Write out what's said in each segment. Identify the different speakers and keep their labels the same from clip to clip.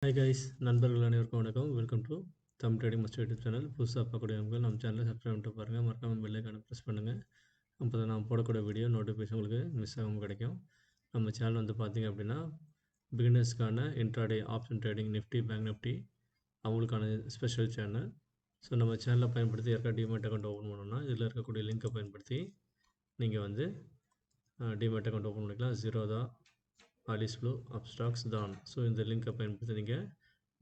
Speaker 1: Hi guys, நண்பர்கள் அனைவருக்கும் வணக்கம். Welcome to Tamil trading master YouTube channel. புதுசாக பார்க்கக்கூடியவங்க நம்ம சேனலை சப்ஸ்கிரைப் பண்ணிட்டு பாருங்கள். மறக்காமல் பெல் ஐக்கானை ப்ரெஸ் பண்ணுங்கள். அப்போ தான் நான் போடக்கூடிய வீடியோ நோட்டிஃபிகேஷன் உங்களுக்கு மிஸ் ஆகாமல் கிடைக்கும். நம்ம சேனல் வந்து பார்த்திங்க அப்படின்னா பிகினர்ஸ்க்கான intraday option trading nifty, bank nifty அவங்களுக்கான ஸ்பெஷல் சேனல். ஸோ நம்ம சேனலை பயன்படுத்தி யாருக்கா டிமேட் அக்கௌண்ட் ஓப்பன் பண்ணணும்னா இதில் இருக்கக்கூடிய லிங்க்கை பயன்படுத்தி நீங்கள் வந்து டிமேட் அக்கௌண்ட் ஓப்பன் பண்ணிக்கலாம். ஜீரோதா, ஆலிஸ் ப்ளூ, அப்ஸ்டாக்ஸ், தான். ஸோ இந்த லிங்க்கை பயன்படுத்தி நீங்கள்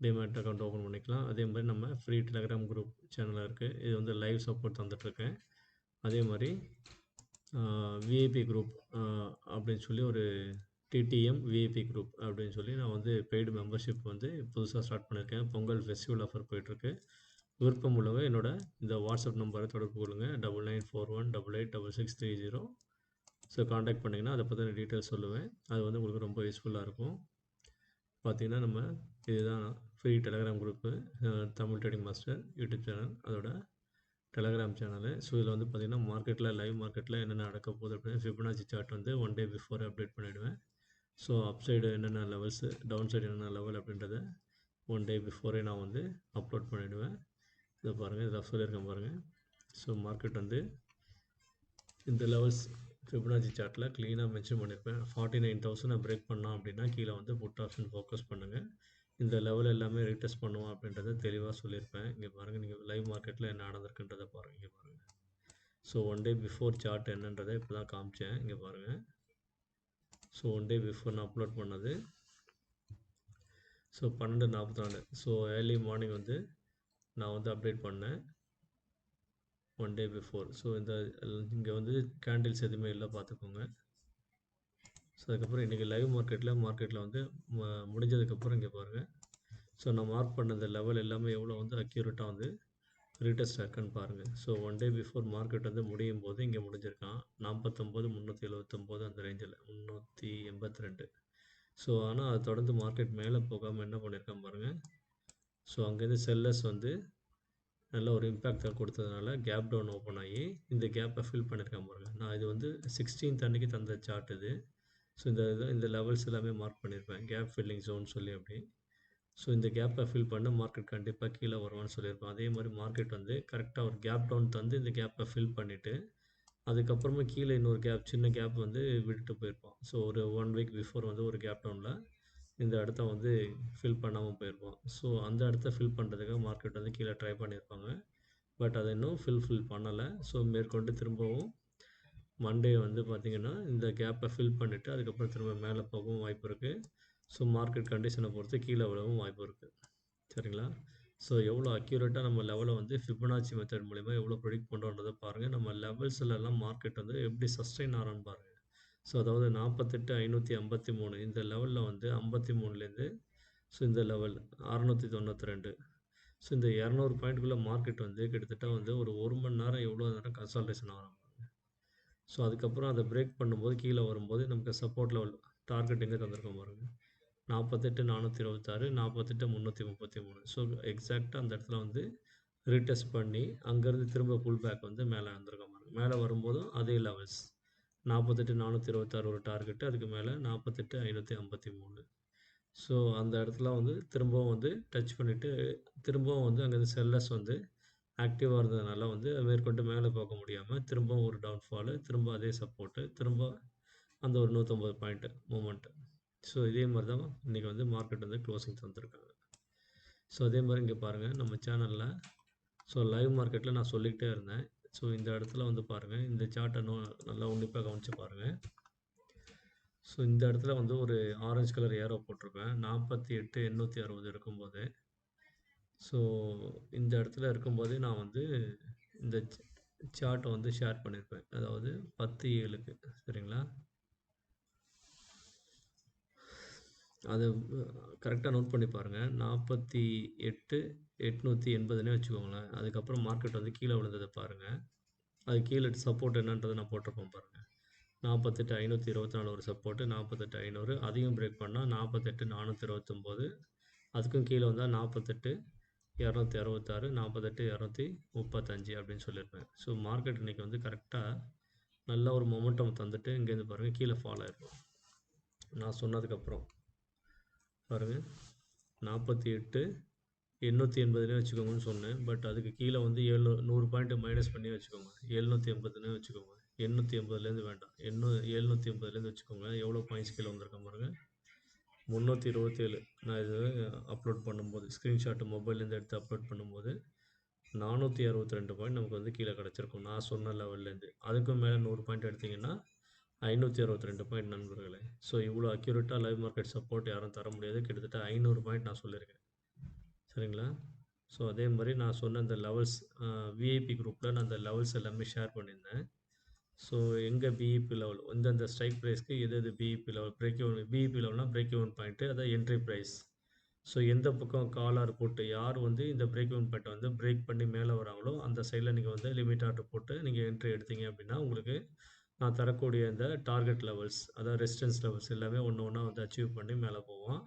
Speaker 1: டிமேட் அக்கௌண்ட் ஓப்பன் பண்ணிக்கலாம். அதே மாதிரி நம்ம ஃப்ரீ டெலகிராம் குரூப் சேனலாக இருக்குது. இது வந்து லைவ் சப்போர்ட் தந்துட்டுருக்கேன். அதே மாதிரி விஐபி குரூப் அப்படின்னு சொல்லி ஒரு டிடிஎம் விஐபி குரூப் அப்படின்னு சொல்லி நான் வந்து பெய்டு மெம்பர்ஷிப் வந்து புதுசாக ஸ்டார்ட் பண்ணியிருக்கேன். பொங்கல் ஃபெஸ்டிவல் ஆஃபர் போயிட்டுருக்கு. விருப்பம் உள்ளவங்க என்னோட இந்த வாட்ஸ்அப் நம்பரை தொடர்பு கொள்ளுங்கள். 9941886630. ஸோ காண்டாக்ட் பண்ணிங்கன்னா அதை பற்றின டீட்டெயில்ஸ் சொல்லுவேன். அது வந்து உங்களுக்கு ரொம்ப யூஸ்ஃபுல்லாக இருக்கும். பார்த்திங்கன்னா நம்ம இதுதான் free Telegram group, Tamil trading master YouTube channel, அதோட டெலகிராம் சேனலு. ஸோ இதில் வந்து பார்த்திங்கன்னா மார்க்கெட்டில் லைவ் மார்க்கெட்டில் என்னென்ன நடக்க போகுது அப்படின்னு ஃபிபனாச்சி சார்ட் வந்து 1 டே பிஃபோர் அப்டேட் பண்ணிவிடுவேன். ஸோ அப் சைடு என்னென்ன லெவல்ஸு, டவுன் சைடு என்னென்ன லெவல் அப்படின்றத 1 டே பிஃபோரே நான் வந்து அப்லோட் பண்ணிவிடுவேன். இதை பாருங்கள், இதை சொல்லியிருக்கேன் பாருங்கள். ஸோ மார்க்கெட் வந்து இந்த லெவல்ஸ் ஃபிபனாச்சி சார்ட்டில் க்ளீனாக மென்ஷன் பண்ணியிருப்பேன். 49,000 பிரேக் பண்ணோம் அப்படின்னா கீழே வந்து புட் ஆப்ஷன் ஃபோக்கஸ் பண்ணுங்கள். இந்த லெவல் எல்லாமே ரீடெஸ்ட் பண்ணுவோம் அப்படின்றத தெளிவாக சொல்லியிருப்பேன். இங்கே பாருங்கள், நீங்கள் லைவ் மார்க்கெட்டில் என்ன நடந்திருக்குன்றதை பாருங்கள். இங்கே பாருங்கள். ஸோ 1 டே பிஃபோர் சார்ட் என்னன்றதை இப்போ தான் காமிச்சேன். இங்கே பாருங்கள். ஸோ 1 டே பிஃபோர் நான் அப்லோட் பண்ணது. ஸோ 12:44. ஸோ ஏர்லி மார்னிங் வந்து நான் வந்து அப்டேட் பண்ணேன் 1 டே பிஃபோர். ஸோ இந்த இங்கே வந்து கேண்டில்ஸ் எதுவுமே இல்லை, பார்த்துக்கோங்க. ஸோ அதுக்கப்புறம் இன்றைக்கி லைவ் மார்க்கெட்டில் வந்து முடிஞ்சதுக்கப்புறம் இங்கே பாருங்கள். ஸோ நான் மார்க் பண்ண இந்த லெவல் எல்லாமே எவ்வளோ வந்து அக்யூரேட்டாக வந்து ரீடெஸ்ட் ஆக்குன்னு பாருங்கள். ஸோ 1 டே பிஃபோர் மார்க்கெட் வந்து முடியும் போது இங்கே முடிஞ்சிருக்கான் 49,379 அந்த ரேஞ்சில் 382. ஸோ ஆனால் அது தொடர்ந்து மார்க்கெட் மேலே போகாமல் என்ன பண்ணியிருக்கான் பாருங்கள். ஸோ அங்கேருந்து செல்லர்ஸ் வந்து நல்ல ஒரு இம்பேக்டாக கொடுத்ததுனால கேப் டவுன் ஓப்பன் ஆகி இந்த கேப்பை ஃபில் பண்ணியிருக்கான் பாருங்கள். நான் இது வந்து 16th அன்றைக்கி தந்த சார்ட் இது. ஸோ இந்த லெவல்ஸ் எல்லாமே மார்க் பண்ணியிருப்பேன், கேப் ஃபில்லிங் ஜோன் சொல்லி அப்படி. ஸோ இந்த கேப்பை ஃபில் பண்ண மார்க்கெட் கண்டிப்பாக கீழே வருவான்னு சொல்லியிருப்பேன். அதே மாதிரி மார்க்கெட் வந்து கரெக்டாக ஒரு கேப் டவுன் தந்து இந்த கேப்பை ஃபில் பண்ணிவிட்டு அதுக்கப்புறமா கீழே இன்னொரு சின்ன கேப் வந்து விட்டுட்டு போயிருப்பான். ஸோ ஒரு 1 வீக் பிஃபோர் வந்து ஒரு கேப் டவுனில் இந்த இடத்த வந்து ஃபில் பண்ணாமல் போயிருப்பான். ஸோ அந்த இடத்த ஃபில் பண்ணுறதுக்காக மார்க்கெட் வந்து கீழே ட்ரை பண்ணியிருப்பாங்க. பட் அதை இன்னும் ஃபில் பண்ணலை. ஸோ மேற்கொண்டு திரும்பவும் மண்டே வந்து பார்த்திங்கன்னா இந்த கேப்பை ஃபில் பண்ணிவிட்டு அதுக்கப்புறம் திரும்ப மேலே போகவும் வாய்ப்பு இருக்குது. ஸோ மார்க்கெட் கண்டிஷனை பொறுத்து கீழே விழவும் வாய்ப்பு இருக்குது. சரிங்களா? ஸோ எவ்வளோ அக்யூரேட்டாக நம்ம லெவலை வந்து ஃபிபனாச்சி மெத்தட் மூலிமா எவ்வளோ ப்ரெடிக்ட் பண்ணுறோன்றதை பாருங்கள். நம்ம லெவல்ஸ்லாம் மார்க்கெட் வந்து எப்படி சஸ்டெயின் ஆகிறான்னு பாருங்கள். ஸோ அதாவது 48,553 இந்த லெவலில் வந்து 53லேருந்து ஸோ இந்த லெவல் 692. ஸோ இந்த 200 பாயிண்ட்டுக்குள்ளே மார்க்கெட் வந்து கிட்டத்தட்ட வந்து ஒரு மணி நேரம் எவ்வளோ நேரம் கன்சால்டேஷன் ஆகிறாங்க. ஸோ அதுக்கப்புறம் அதை பிரேக் பண்ணும்போது கீழே வரும்போது நமக்கு சப்போர்ட் லெவல் டார்கெட் எங்கே தந்திருக்கோம் பாருங்கள். 48,426, 48,333. ஸோ எக்ஸாக்டாக அந்த இடத்துல வந்து ரீடெஸ்ட் பண்ணி அங்கேருந்து திரும்ப புல் பேக் வந்து மேலே வந்திருக்கோம் பாருங்கள். மேலே வரும்போதும் அதே லெவல்ஸ் 48,426 ஒரு டார்கெட்டு, அதுக்கு மேலே 48,553. ஸோ அந்த இடத்துல வந்து திரும்பவும் வந்து டச் பண்ணிவிட்டு திரும்பவும் வந்து அங்கேருந்து செல்லர்ஸ் வந்து ஆக்டிவாக இருந்ததுனால வந்து மேற்கொண்டு மேலே போக முடியாமல் திரும்பவும் ஒரு டவுன்ஃபாலு, திரும்ப அதே சப்போர்ட்டு, திரும்ப அந்த ஒரு 150 பாயிண்ட்டு மூமெண்ட்டு. ஸோ இதே மாதிரி தான் இன்றைக்கி வந்து மார்க்கெட் வந்து க்ளோசிங் தந்துருக்காங்க. ஸோ அதே மாதிரி இங்கே பாருங்கள் நம்ம சேனலில் ஸோ லைவ் மார்க்கெட்டில் நான் சொல்லிக்கிட்டே இருந்தேன். ஸோ இந்த இடத்துல வந்து பாருங்கள், இந்த சார்ட்டை நல்லா உன்னிப்பாக கவனித்து பாருங்கள். ஸோ இந்த இடத்துல வந்து ஒரு ஆரஞ்சு கலர் ஏரோ போட்டிருப்பேன் 48,860 இருக்கும்போது. ஸோ இந்த இடத்துல இருக்கும்போதே நான் வந்து இந்த சார்ட்டை வந்து ஷேர் பண்ணியிருப்பேன், அதாவது 10/7க்கு. சரிங்களா? அதை கரெக்டாக நோட் பண்ணி பாருங்கள். 48,880னே வச்சுக்கோங்களேன். அதுக்கப்புறம் மார்க்கெட் வந்து கீழே விழுந்ததை பாருங்கள். அது கீழே சப்போர்ட் என்னன்றதை நான் போட்டிருப்பேன் பாருங்கள். 48,524 ஒரு சப்போர்ட்டு, 48,500 அதையும் பிரேக் பண்ணால் 48,429. அதுக்கும் கீழே வந்தால் 48,266, 48,235 அப்படின்னு சொல்லியிருப்பேன். ஸோ மார்க்கெட் இன்றைக்கி வந்து கரெக்டாக நல்ல ஒரு மொமெண்டம் தந்துட்டு இங்கேருந்து பாருங்கள் கீழே ஃபால் ஆகிருக்கும் நான் சொன்னதுக்கப்புறம். பாருங்கள், 48 880 வச்சுக்கோங்கன்னு சொன்னேன். பட் அதுக்கு கீழே வந்து 100 பாயிண்ட் மைனஸ் பண்ணி வச்சுக்கோங்க. 780 வச்சுக்கோங்க. 880லேருந்து வேண்டாம். 780லேருந்து வச்சுக்கோங்க. எவ்வளோ பாயிண்ட்ஸ் கீழே வந்திருக்கேன் பாருங்கள், 327. நான் இது அப்லோட் பண்ணும்போது ஸ்க்ரீன்ஷாட்டு மொபைல்லேருந்து எடுத்து அப்லோட் பண்ணும்போது 462 பாயிண்ட் நமக்கு வந்து கீழே கிடச்சிருக்கும் நான் சொன்ன லெவல்லேருந்து. அதுக்கும் மேலே 100 பாயிண்ட் எடுத்திங்கன்னா 562 பாயிண்ட் நண்பர்களே. ஸோ இவ்வளோ அக்யூரேட்டாக லைவ் மார்க்கெட் சப்போர்ட் யாரும் தர முடியாது. கிட்டத்தட்ட 500 பாயிண்ட் நான் சொல்லியிருக்கேன். சரிங்களா? ஸோ அதே மாதிரி நான் சொன்ன இந்த லெவல்ஸ் விஐபி குரூப்பில் நான் அந்த லெவல்ஸ் எல்லாமே ஷேர் பண்ணியிருந்தேன். ஸோ எங்கே பிஇபி லெவல் இந்தந்த ஸ்ட்ரைக் ப்ரைஸ்க்கு எது BEP level break even, BEP லெவல்னால் பிரேக் ஈவன் பாயிண்ட்டு, அதான் என்ட்ரி ப்ரைஸ். ஸோ எந்த பக்கம் காலார் போட்டு யார் வந்து இந்த பிரேக் ஈவன் பாயிண்ட்டை வந்து பிரேக் பண்ணி மேலே வராங்களோ அந்த சைடில் நீங்கள் வந்து லிமிட் ஆர்டர் போட்டு நீங்கள் என்ட்ரி எடுத்தீங்க அப்படின்னா உங்களுக்கு நான் தரக்கூடிய இந்த டார்கெட் லெவல்ஸ், அதாவது ரெசிஸ்டன்ஸ் லெவல்ஸ் எல்லாமே ஒன்று ஒன்றா வந்து அச்சீவ் பண்ணி மேலே போவோம்.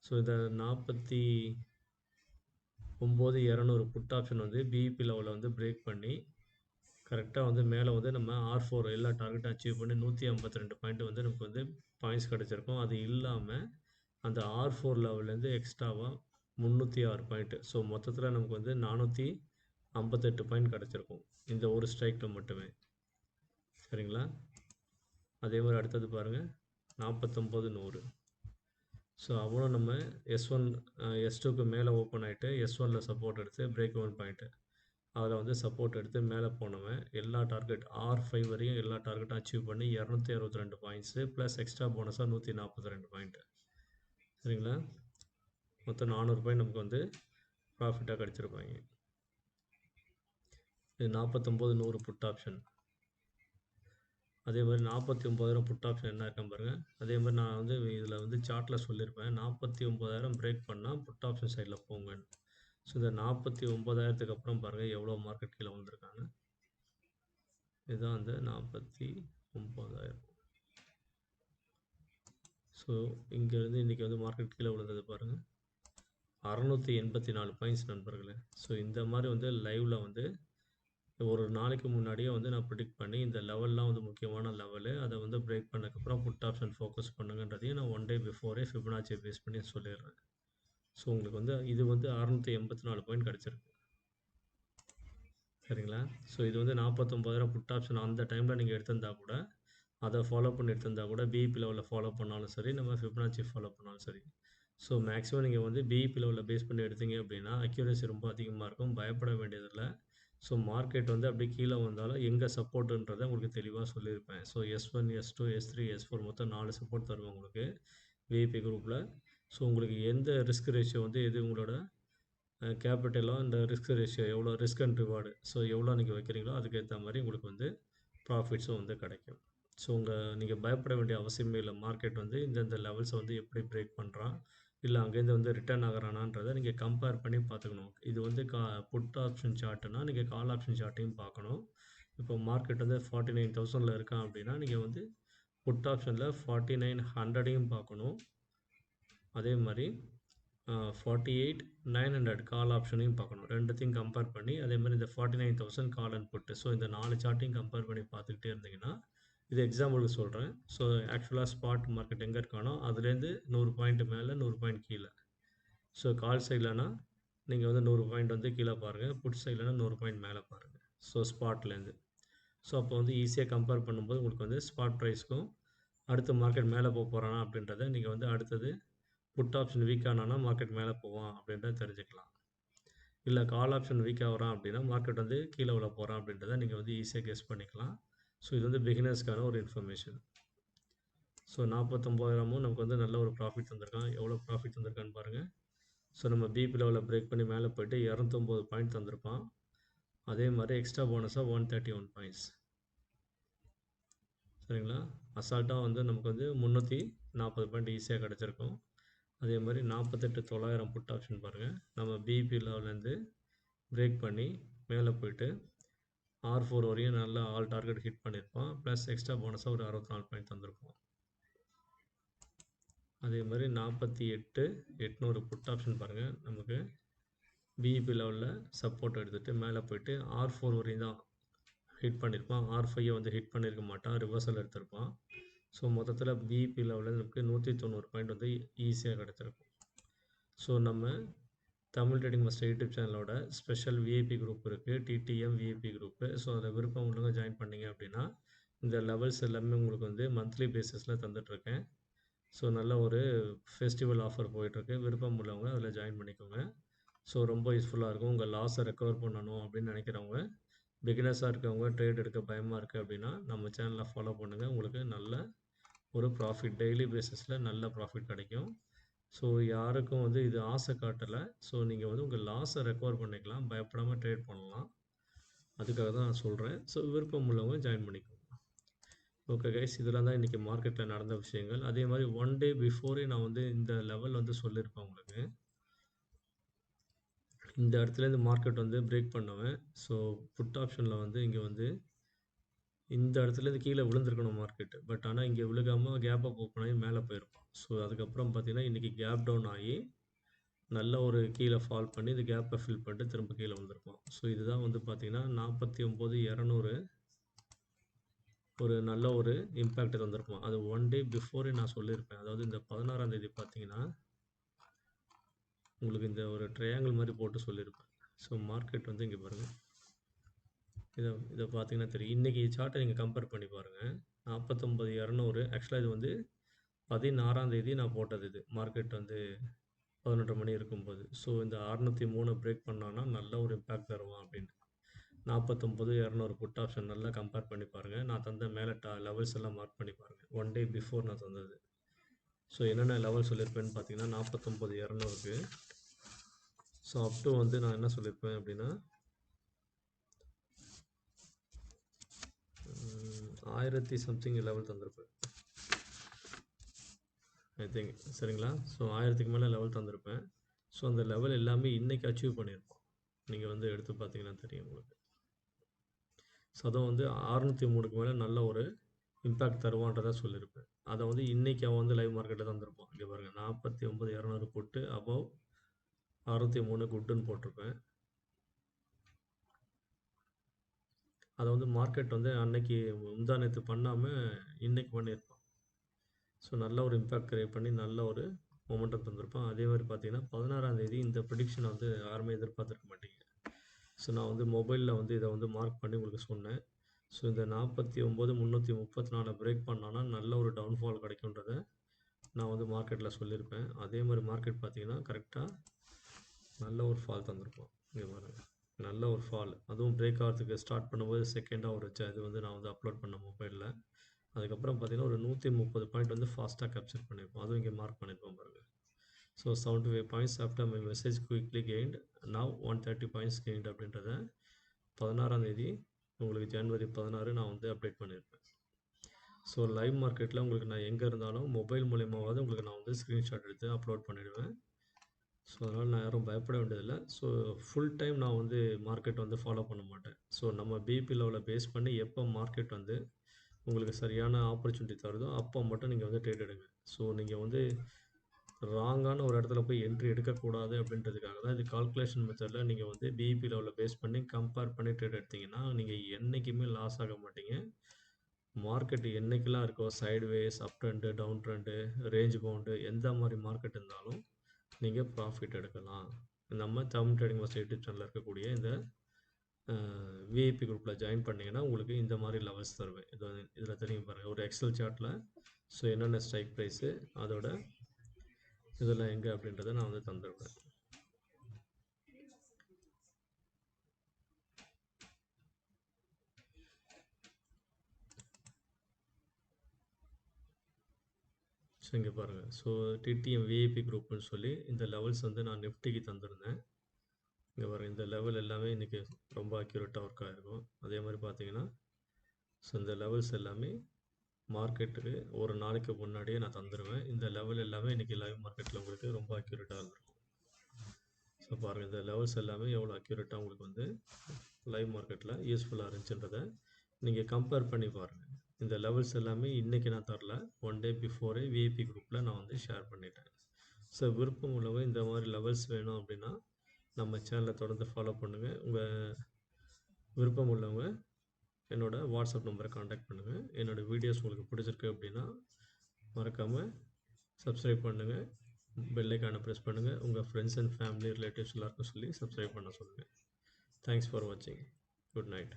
Speaker 1: ஸோ இந்த 49,200 புட் ஆப்ஷன் வந்து பிஇபி லெவலில் வந்து பிரேக் பண்ணி கரெக்டாக வந்து மேலே வந்து நம்ம R4 எல்லா டார்கெட்டும் அச்சீவ் பண்ணி 152 பாயிண்ட் வந்து நமக்கு வந்து பாயிண்ட்ஸ் கிடச்சிருக்கும். அது இல்லாமல் அந்த R4 லெவல்லேருந்து எக்ஸ்ட்ராவாக 306 பாயிண்ட்டு. ஸோ மொத்தத்தில் நமக்கு வந்து 458 பாயிண்ட் கிடச்சிருக்கும் இந்த ஒரு ஸ்ட்ரைக்கில் மட்டுமே. சரிங்களா? அதே மாதிரி அடுத்தது பாருங்கள், 49,100. ஸோ அவ்வளோ நம்ம S1 S2க்கு மேலே ஓப்பன் ஆகிட்டு S1ல் சப்போர்ட் எடுத்து பிரேக் ஈவன் பாயிண்ட்டு அதில் வந்து சப்போர்ட் எடுத்து மேலே போனவன் எல்லா டார்கெட் R5 வரையும் எல்லா டார்கெட்டும் அச்சீவ் பண்ணி 262 பாயிண்ட்ஸு ப்ளஸ் எக்ஸ்ட்ரா போனஸாக 142 பாயிண்ட்டு. சரிங்களா? மொத்தம் 400 பாயிண்ட் நமக்கு வந்து ப்ராஃபிட்டாக கிடச்சிருப்பாங்க. இது 49,100 புட் ஆப்ஷன். அதே மாதிரி 49,000 புட் ஆப்ஷன் என்ன இருக்கேன் பாருங்கள். அதே மாதிரி நான் வந்து இதில் வந்து சார்ட்டில் சொல்லியிருப்பேன் 49,000 பிரேக் பண்ணால் புட் ஆப்ஷன் சைடில் போங்கன்னு. ஸோ இந்த 49,000க்கு அப்புறம் பாருங்கள் எவ்வளோ மார்க்கெட் கீழே வந்திருக்காங்க. இதுதான் வந்து 49,000. ஸோ இங்கேருந்து இன்றைக்கி வந்து மார்க்கெட் கீழே விழுந்தது பாருங்கள், 684 பாயிண்ட்ஸ் நண்பர்களே. ஸோ இந்த மாதிரி வந்து லைவில் வந்து ஒரு நாளைக்கு முன்னாடியே வந்து நான் ப்ரிடிக்ட் பண்ணி இந்த லெவல்லாம் வந்து முக்கியமான லெவலு, அதை வந்து பிரேக் பண்ணதுக்கப்புறம் புட் ஆப்ஷன் ஃபோக்கஸ் பண்ணுங்கன்றதையும் நான் 1 டே பிஃபோரே ஃபிபனாச்சியை பேஸ் பண்ணி சொல்லிடுறேன். ஸோ உங்களுக்கு வந்து இது வந்து 684 பாயிண்ட் கிடச்சிருக்கு. சரிங்களா? ஸோ இது வந்து 49,000 புட் ஆப்ஷன் அந்த டைமில் நீங்கள் எடுத்திருந்தா கூட, அதை ஃபாலோ பண்ணி எடுத்திருந்தா கூட, பிஇபி லெவலில் ஃபாலோ பண்ணாலும் சரி, நம்ம ஃபிபனாச்சி ஃபாலோ பண்ணாலும் சரி. ஸோ மேக்ஸிமம் நீங்கள் வந்து பிஇபி லெவலில் பேஸ் பண்ணி எடுத்தீங்க அப்படின்னா அக்யூரேசி ரொம்ப அதிகமாக இருக்கும், பயப்பட வேண்டியதில்லை. ஸோ மார்க்கெட் வந்து அப்படி கீழே வந்தாலும் எங்கே சப்போர்ட்டுன்றதை உங்களுக்கு தெளிவாக சொல்லியிருப்பேன். So S1, S2, S3, S4 மொத்தம் 4 சப்போர்ட் தருவேன் உங்களுக்கு விஐபி குரூப்பில். ஸோ உங்களுக்கு எந்த ரிஸ்க் ரேஷியோ வந்து எது உங்களோட கேபிட்டலோ இந்த ரிஸ்க் ரேஷியோ எவ்வளோ ரிஸ்க் அண்ட் ரிவார்டு, ஸோ எவ்வளோ நீங்கள் வைக்கிறீங்களோ அதுக்கேற்ற மாதிரி உங்களுக்கு வந்து ப்ராஃபிட்ஸும் வந்து கிடைக்கும். ஸோ நீங்கள் பயப்பட வேண்டிய அவசியமே இல்லை. மார்க்கெட் வந்து இந்தந்த லெவல்ஸை வந்து எப்படி பிரேக் பண்ணுறான், இல்லை அங்கேருந்து வந்து ரிட்டர்ன் ஆகிறானான்றதை நீங்கள் கம்பேர் பண்ணி பார்த்துக்கணும். இது வந்து புட் ஆப்ஷன் சார்ட்டுனா நீங்கள் கால் ஆப்ஷன் சார்ட்டையும் பார்க்கணும். இப்போ மார்க்கெட் வந்து 49,000ல் இருக்கான் அப்படின்னா நீங்கள் வந்து புட் ஆப்ஷனில் 49,100யும் பார்க்கணும். அதே மாதிரி 48,900 கால் ஆப்ஷனையும் பார்க்கணும். ரெண்டுத்தையும் கம்பேர் பண்ணி அதே மாதிரி இந்த 49,000 கால் அண்ட் புட்டு, ஸோ இந்த 4 சார்ட்டையும் கம்பேர் பண்ணி பார்த்துக்கிட்டே இருந்தீங்கன்னா, இது எக்ஸாம்பிளுக்கு சொல்கிறேன். ஸோ ஆக்சுவலாக ஸ்பாட் மார்க்கெட் எங்கே இருக்கானோ அதுலேருந்து 100 பாயிண்ட் மேலே 100 பாயிண்ட் கீழே. ஸோ கால் சைட்லனா நீங்கள் வந்து 100 பாயிண்ட் வந்து கீழே பாருங்கள், புட் சைட்லனா 100 பாயிண்ட் மேலே பாருங்கள். ஸோ ஸ்பாட்லேருந்து. ஸோ அப்போ வந்து ஈஸியாக கம்பேர் பண்ணும்போது உங்களுக்கு வந்து ஸ்பாட் ப்ரைஸ்க்கும் அடுத்த மார்க்கெட் மேலே போக போகிறானா அப்படின்றத நீங்கள் வந்து அடுத்தது புட் ஆப்ஷன் வீக் ஆனானா மார்க்கெட் மேலே போவான் அப்படின்றத தெரிஞ்சுக்கலாம். இல்லை கால் ஆப்ஷன் வீக் ஆகிறான் அப்படின்னா மார்க்கெட் வந்து கீழே விழ போகிறான் அப்படின்றத நீங்கள் வந்து ஈஸியாக கெஸ் பண்ணிக்கலாம். ஸோ இது வந்து பிகினர்ஸ்க்கான ஒரு இன்ஃபர்மேஷன். ஸோ 49,000 நமக்கு வந்து நல்ல ஒரு ப்ராஃபிட் தந்திருக்கான். எவ்வளோ ப்ராஃபிட் தந்திருக்கான்னு பாருங்கள். ஸோ நம்ம பிபி லெவலில் பிரேக் பண்ணி மேலே போய்ட்டு 209 பாயிண்ட் தந்திருப்பான். அதே மாதிரி எக்ஸ்ட்ரா போனஸாக 131 பாயிண்ட்ஸ். சரிங்களா? அசால்ட்டாக வந்து நமக்கு வந்து 340 பாயிண்ட் ஈஸியாக கிடச்சிருக்கும். அதே மாதிரி 48,900 புட் ஆப்ஷன் பாருங்கள், நம்ம பிபி லெவல்லேருந்து பிரேக் பண்ணி மேலே போய்ட்டு R4 வரையும் நல்லா ஆல் டார்கெட் ஹிட் பண்ணியிருப்பான். ப்ளஸ் எக்ஸ்ட்ரா போனஸாக ஒரு 64 பாயிண்ட் தந்திருப்போம். அதே மாதிரி 48,800 புட் ஆப்ஷன் பாருங்கள், நமக்கு பிஇபி லெவலில் சப்போர்ட் எடுத்துகிட்டு மேலே போய்ட்டு R4 வரையும் தான் ஹிட் பண்ணியிருப்பான். R5 வந்து ஹிட் பண்ணியிருக்க மாட்டான், ரிவர்சல் எடுத்திருப்பான். ஸோ மொத்தத்தில் பிஇபி லெவலில் நமக்கு 190 பாயிண்ட் வந்து ஈஸியாக கிடச்சிருக்கும். ஸோ நம்ம தமிழ் ட்ரேடிங் மாஸ்டர் யூடியூப் சேனலோட ஸ்பெஷல் விஐபி குரூப் இருக்குது, டிடிஎம் விஐபி குரூப்பு. ஸோ அதில் விருப்பம் உள்ளவங்க ஜாயின் பண்ணிங்க அப்படின்னா இந்த லெவல்ஸ் எல்லாமே உங்களுக்கு வந்து மந்த்லி பேசிஸில் தந்துட்டுருக்கேன். ஸோ நல்ல ஒரு ஃபெஸ்டிவல் ஆஃபர் போயிட்டுருக்கு. விருப்பம் உள்ளவங்க அதில் ஜாயின் பண்ணிக்கோங்க. ஸோ ரொம்ப யூஸ்ஃபுல்லாக இருக்கும். உங்கள் லாஸை ரெக்கவர் பண்ணணும் அப்படின்னு நினைக்கிறவங்க, பிகினர்ஸாக இருக்கவங்க, ட்ரேட் எடுக்க பயமாக இருக்குது அப்படின்னா நம்ம சேனலை ஃபாலோ பண்ணுங்கள். உங்களுக்கு நல்ல ஒரு ப்ராஃபிட் டெய்லி பேசிஸில் நல்ல ப்ராஃபிட் கிடைக்கும். ஸோ யாருக்கும் வந்து இது ஆசை காட்டலை. ஸோ நீங்கள் வந்து உங்கள் லாஸை ரெக்கவர் பண்ணிக்கலாம், பயப்படாமல் ட்ரேட் பண்ணலாம். அதுக்காக தான் நான் சொல்கிறேன். ஸோ விருப்பம் உள்ளவங்க ஜாயின் பண்ணிக்கோங்க. ஓகே கைஸ், இதெல்லாம் தான் இன்றைக்கி மார்க்கெட்டில் நடந்த விஷயங்கள். அதே மாதிரி ஒன் டே பிஃபோரே நான் வந்து இந்த லெவல் வந்து சொல்லியிருப்பேன் உங்களுக்கு. இந்த இடத்துலேருந்து மார்க்கெட் வந்து பிரேக் பண்ணுவேன். ஸோ புட் ஆப்ஷனில் வந்து இங்கே வந்து இந்த இடத்துலேருந்து கீழே விழுந்திருக்கணும் மார்க்கெட்டு. பட் ஆனால் இங்கே விழுகாமல் கேப் அப் ஓப்பன் ஆகி மேலே போயிருக்கும். ஸோ அதுக்கப்புறம் பார்த்தீங்கன்னா இன்றைக்கி கேப் டவுன் ஆகி நல்ல ஒரு கீழே ஃபால் பண்ணி இந்த கேப்பை ஃபில் பண்ணிட்டு திரும்ப கீழே வந்திருப்போம். ஸோ இதுதான் வந்து பார்த்தீங்கன்னா 49,200 ஒரு நல்ல ஒரு இம்பேக்ட் வந்திருக்கும். அது ஒன் டே பிஃபோரே நான் சொல்லியிருப்பேன். அதாவது இந்த 16ஆம் தேதி பார்த்தீங்கன்னா உங்களுக்கு இந்த ஒரு ட்ரையாங்கிள் மாதிரி போட்டு சொல்லியிருப்பேன். ஸோ மார்க்கெட் வந்து இங்கே பாருங்கள், இதை பார்த்தீங்கன்னா தெரியும். இன்றைக்கி சார்ட்டை நீங்கள் கம்பேர் பண்ணி பாருங்கள். 49,200 ஆக்சுவலாக இது வந்து 16ஆம் தேதி நான் போட்டது. இது மார்க்கெட் வந்து 11:30 மணி இருக்கும்போது. ஸோ இந்த 603 பிரேக் பண்ணான்னா நல்ல ஒரு இம்பேக்ட் தருவான் அப்படின்னு. 49,200 புட் ஆப்ஷன் நல்லா கம்பேர் பண்ணி பாருங்கள். நான் தந்த மேலே லெவல்ஸ் எல்லாம் மார்க் பண்ணி பாருங்கள். ஒன் டே பிஃபோர் நான் தந்தது. ஸோ என்னென்ன லெவல் சொல்லியிருப்பேன்னு பார்த்தீங்கன்னா 49,200க்கு. ஸோ அப் டு வந்து நான் என்ன சொல்லியிருப்பேன் அப்படின்னா 1000 சம்திங் லெவல் தந்திருப்பேன் ஐ திங்க். சரிங்களா? ஸோ 1000க்கு மேலே லெவல் தந்திருப்பேன். ஸோ அந்த லெவல் எல்லாமே இன்றைக்கி அச்சீவ் பண்ணியிருப்போம். நீங்கள் வந்து எடுத்து பார்த்தீங்கன்னா தெரியும் உங்களுக்கு. ஸோ அதுவும் வந்து 603க்கு மேலே நல்ல ஒரு இம்பேக்ட் தருவான்றதை சொல்லியிருப்பேன். அதை வந்து இன்றைக்கி அவன் வந்து லைவ் மார்க்கெட்டில் தந்திருப்பான். இங்கே பாருங்கள், 49,200 போட்டு அபவ் 603 குட்டுன்னு போட்டிருப்பேன். அதை வந்து மார்க்கெட் வந்து அன்னைக்கு முந்தானத்து பண்ணாமல் இன்றைக்கி பண்ணியிருப்பான். ஸோ நல்ல ஒரு இம்பேக்ட் க்ரியேட் பண்ணி நல்ல ஒரு மொமெண்டம் தந்திருப்பான். அதே மாதிரி பார்த்தீங்கன்னா 16ஆம் தேதி இந்த ப்ரெடிக்ஷனை வந்து யாருமே எதிர்பார்த்துருக்க மாட்டீங்க. ஸோ நான் வந்து மொபைலில் வந்து இதை வந்து மார்க் பண்ணி உங்களுக்கு சொன்னேன். ஸோ இந்த 49,334 பிரேக் பண்ணோன்னா நல்ல ஒரு டவுன்ஃபால் கிடைக்குன்றத நான் வந்து மார்க்கெட்டில் சொல்லியிருப்பேன். அதே மாதிரி மார்க்கெட் பார்த்தீங்கன்னா கரெக்டாக நல்ல ஒரு ஃபால் தந்திருப்போம். இங்கே பாருங்கள், நல்ல ஒரு ஃபால். அதுவும் பிரேக் ஆகிறதுக்கு ஸ்டார்ட் பண்ணும்போது செகண்டாக ஒரு இது வந்து நான் வந்து அப்லோட் பண்ண மொபைலில். அதுக்கப்புறம் பார்த்தீங்கன்னா ஒரு 130 பாயிண்ட் வந்து ஃபாஸ்ட்டாக கேப்சர் பண்ணியிருப்போம். அதுவும் இங்கே மார்க் பண்ணியிருப்போம் பாருங்கள். So 75 points after my message quickly gained now 130 points gained அப்படின்றத 16ஆம் தேதி உங்களுக்கு ஜனவரி 16 நான் வந்து அப்டேட் பண்ணியிருப்பேன். ஸோ லைவ் மார்க்கெட்டில் உங்களுக்கு நான் எங்கே இருந்தாலும் மொபைல் மூலியமாவது உங்களுக்கு நான் வந்து ஸ்க்ரீன்ஷாட் எடுத்து அப்லோட் பண்ணிடுவேன். ஸோ அதனால் நான் யாரும் பயப்பட வேண்டியதில்லை. ஸோ ஃபுல் டைம் நான் வந்து மார்க்கெட் வந்து ஃபாலோ பண்ண மாட்டேன். ஸோ நம்ம பிபி லெவலில் பேஸ் பண்ணி எப்போ மார்க்கெட் வந்து உங்களுக்கு சரியான ஆப்பர்ச்சுனிட்டி தருதோ அப்போ மட்டும் நீங்கள் வந்து ட்ரேட் எடுங்க. ஸோ நீங்கள் வந்து ராங்கான ஒரு இடத்துல போய் என்ட்ரி எடுக்கக்கூடாது அப்படின்றதுக்காக தான் இது கால்குலேஷன் மெத்தடில் நீங்கள் வந்து பிஇபி லெவலில் பேஸ் பண்ணி கம்பேர் பண்ணி ட்ரேட் எடுத்திங்கன்னா நீங்கள் என்றைக்குமே லாஸ் ஆக மாட்டீங்க. மார்க்கெட் என்றைக்கெல்லாம் இருக்கோ sideways, up trend, down trend, range bound எந்த மாதிரி மார்க்கெட் இருந்தாலும் நீங்கள் ப்ராஃபிட் எடுக்கலாம். நம்ம தமிழ் ட்ரேடிங் மாஸ்டர் யூடியூப் சேனலில் இருக்கக்கூடிய இந்த விஐபி குரூப்பில் ஜாயின் பண்ணிங்கன்னா உங்களுக்கு இந்த மாதிரி லெவல்ஸ் தருவேன். இதில் தெரியும் பாருங்கள், ஒரு எக்ஸல் சார்ட்டில். ஸோ என்னென்ன ஸ்ட்ரைக் ப்ரைஸு, அதோட இதெல்லாம் எங்கே அப்படின்றத நான் வந்து தந்துடுவேன். ஸோ இங்கே பாருங்கள், ஸோ டிடிஎம் விஐபி குரூப்னு சொல்லி இந்த லெவல்ஸ் வந்து நான் நிஃப்டிக்கு தந்திருந்தேன். இங்கே பாருங்கள், இந்த லெவல் எல்லாமே இன்றைக்கி ரொம்ப அக்யூரேட்டாக ஒர்க் ஆகிருக்கும். அதே மாதிரி பார்த்தீங்கன்னா ஸோ இந்த லெவல்ஸ் எல்லாமே மார்க்கெட்டுக்கு ஒரு நாளைக்கு முன்னாடியே நான் தந்துடுவேன். இந்த லெவல் எல்லாமே இன்றைக்கி லைவ் மார்க்கெட்டில் உங்களுக்கு ரொம்ப அக்யூரேட்டாக இருந்திருக்கும். ஸோ பாருங்கள், இந்த லெவல்ஸ் எல்லாமே எவ்வளோ அக்யூரேட்டாக உங்களுக்கு வந்து லைவ் மார்க்கெட்டில் யூஸ்ஃபுல்லாக இருந்துச்சுன்றதை நீங்கள் கம்பேர் பண்ணி பாருங்கள். இந்த லெவல்ஸ் எல்லாமே இன்றைக்கி நான் தரல, ஒன் டே பிஃபோரே விஐபி குரூப்பில் நான் வந்து ஷேர் பண்ணிட்டேன். ஸோ விருப்பம் உள்ளவங்க இந்த மாதிரி லெவல்ஸ் வேணும் அப்படின்னா நம்ம சேனலை தொடர்ந்து ஃபாலோ பண்ணுங்கள். உங்கள் விருப்பம் உள்ளவங்க என்னோடய வாட்ஸ்அப் நம்பரை காண்டாக்ட் பண்ணுங்கள். என்னோடய வீடியோஸ் உங்களுக்கு பிடிச்சிருக்கு அப்படின்னா மறக்காமல் சப்ஸ்கிரைப் பண்ணுங்கள். பெல் ஐக்கானை ப்ரெஸ் பண்ணுங்கள். உங்கள் ஃப்ரெண்ட்ஸ் அண்ட் ஃபேமிலி ரிலேட்டிவ்ஸ் எல்லாருக்கும் சொல்லி சப்ஸ்கிரைப் பண்ண சொல்லுங்கள். தேங்க்ஸ் ஃபார் வாட்சிங். Good night.